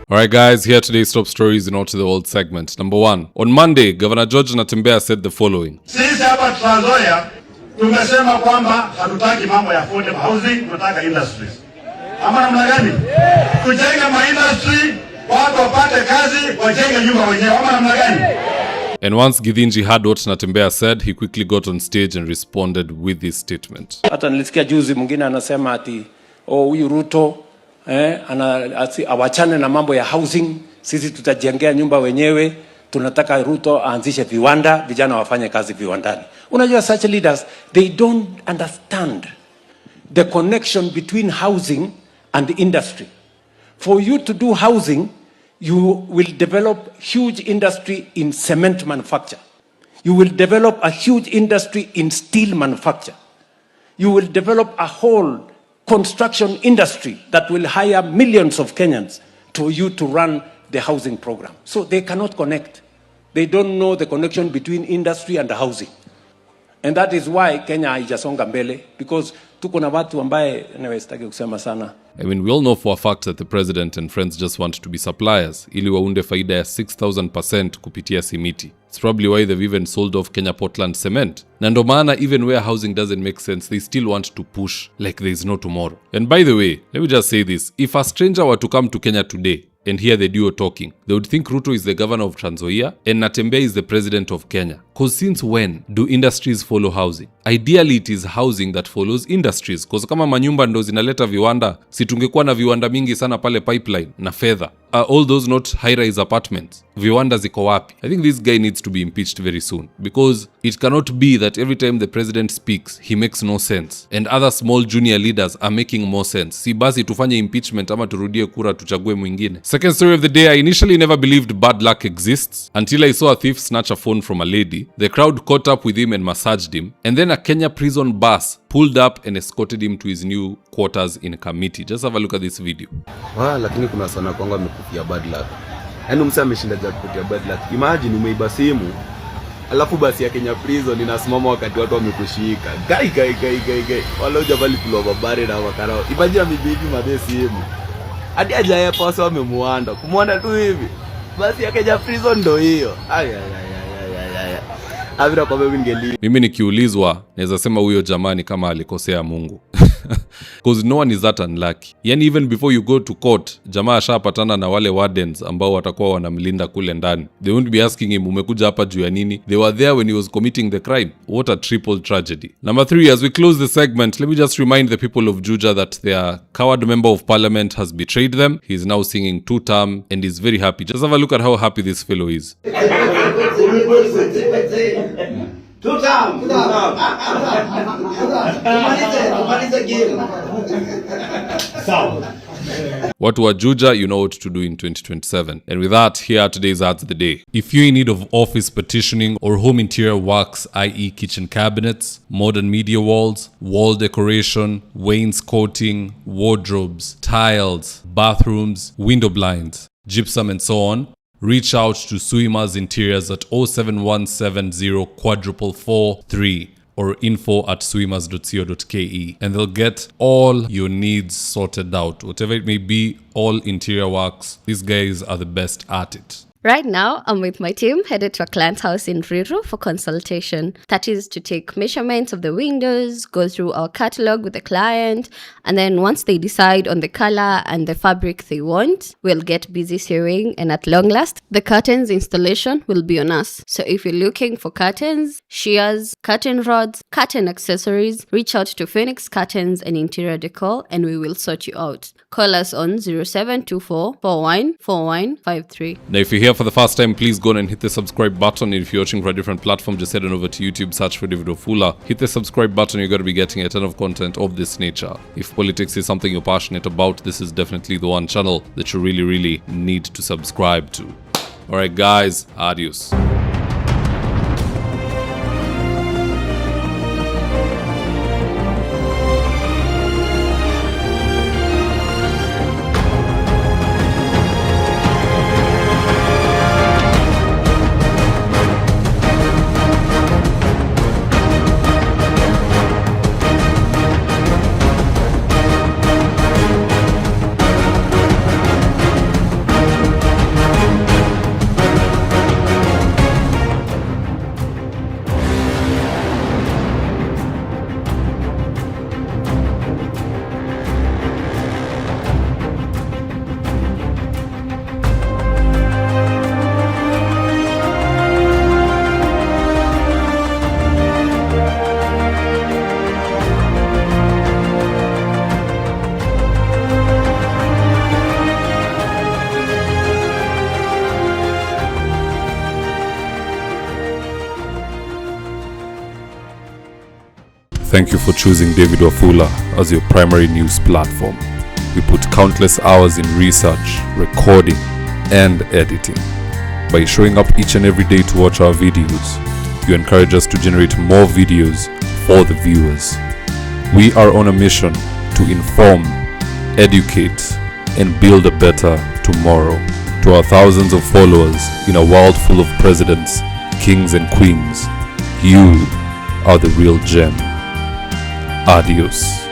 Alright guys, here are today's top stories in All to the World segment. Number 1. On Monday, Governor George Natembeya said the following. Sisi hapa Trans Nzoia tumesema kwamba hatutaki mambo ya affordable housing, tunataka industries. Ama namna gani? Tujenge ma industry, watu wapate kazi, wajenge nyumba wenyewe. Ama namna gani? And once Githinji heard what Natembeya said, he quickly got on stage and responded with this statement. Hata nilisikia juzi mwingine anasema ati huyu Ruto awachane na mambo ya housing, sisi tutajengea nyumba wenyewe, tunataka Ruto aanzishe viwanda, vijana wafanye kazi viwandani. Unajua such leaders, they don't understand the connection between housing and industry. For you to do housing, you will develop huge industry in cement manufacture. You will develop a huge industry in steel manufacture. You will develop a whole construction industry that will hire millions of Kenyans to you to run the housing program. So they cannot connect. They don't know the connection between industry and housing. And that is why Kenya haijasonga mbele, because tuko na watu ambaye sitaki kusema sana. I mean, we all know for a fact that the president and friends just want to be suppliers, ili waunde faida ya 6,000% kupitia simiti. It's probably why they've even sold off Kenya Portland Cement. Na ndo maana even where housing doesn't make sense, they still want to push like there is no tomorrow. And by the way, let me just say this. If a stranger were to come to Kenya today and hear the duo talking, they would think Ruto is the governor of Trans Nzoia and Natembeya is the president of Kenya. Because since when do industries follow housing? Ideally, it is housing that follows industries. Because kama manyumba ndo zinaleta viwanda, si tungekuwa na viwanda mingi sana pale pipeline na fedha. All those not high-rise apartments. Viwanda ziko wapi? I think this guy needs to be impeached very soon. Because it cannot be that every time the president speaks, he makes no sense. And other small junior leaders are making more sense. Si basi tufanye impeachment ama turudie kura tuchague mwingine. Second story of the day, I initially never believed bad luck exists until I saw a thief snatch a phone from a lady. The crowd caught up with him and massaged him. And then a Kenya prison bus pulled up and escorted him to his new quarters in Kamiti. Just have a look at this video. Lakini kuna sana kwangu amekufia bad luck. Yaani msee ameshinda kukutia bad luck. Imagine umeiba simu, alafu basi ya Kenya prison inasimama wakati watu wamekushika. Gai. Wala hujabali kuloa babare na makarao. Imagine amebibi madhe simu. Hadi ajaye pasa wamemuanda. Kumuanda tu hivi. Basi ya Kenya prison ndo hiyo. Mimi nikiulizwa naweza sema huyo jamani kama alikosea Mungu. Because no one is that unlucky. Yani even before you go to court, jamaa ashapatana na wale wardens ambao watakuwa wanamlinda kule ndani. They won't be asking him umekuja hapa juu ya nini. They were there when he was committing the crime. What a triple tragedy. Number 3, as we close the segment, let me just remind the people of Juja that their coward member of parliament has betrayed them. He is now singing 2-term and is very happy. Just have a look at how happy this fellow is. Watu wa Juja, you know what to do in 2027. And with that, here are today's ads of the day. If you're in need of office petitioning or home interior works, i.e. kitchen cabinets, modern media walls, wall decoration, wainscoting, wardrobes, tiles, bathrooms, window blinds, gypsum and so on, reach out to Suima's Interiors at 07170 443 or info@suimas.co.ke and they'll get all your needs sorted out. Whatever it may be, all interior works. These guys are the best at it. Right now, I'm with my team headed to a client's house in Ruto for consultation. That is to take measurements of the windows, go through our catalog with the client, and then once they decide on the color and the fabric they want, we'll get busy sewing, and at long last, the curtains installation will be on us. So if you're looking for curtains, shears, curtain rods, curtain accessories, reach out to Phoenix Curtains and Interior Decor and we will sort you out. Call us on 0724 414153. Now, if you're here for the first time, please go on and hit the subscribe button. And if you're watching for a different platform, just head on over to YouTube, search for Mzitowafula. Hit the subscribe button, you're going to be getting a ton of content of this nature. If politics is something you're passionate about, this is definitely the one channel that you really need to subscribe to. Alright guys, adios. Thank you for choosing David Wafula as your primary news platform. We put countless hours in research, recording, and editing. By showing up each and every day to watch our videos, you encourage us to generate more videos for the viewers. We are on a mission to inform, educate, and build a better tomorrow. To our thousands of followers in a world full of presidents, kings, and queens, you are the real gem. Adios.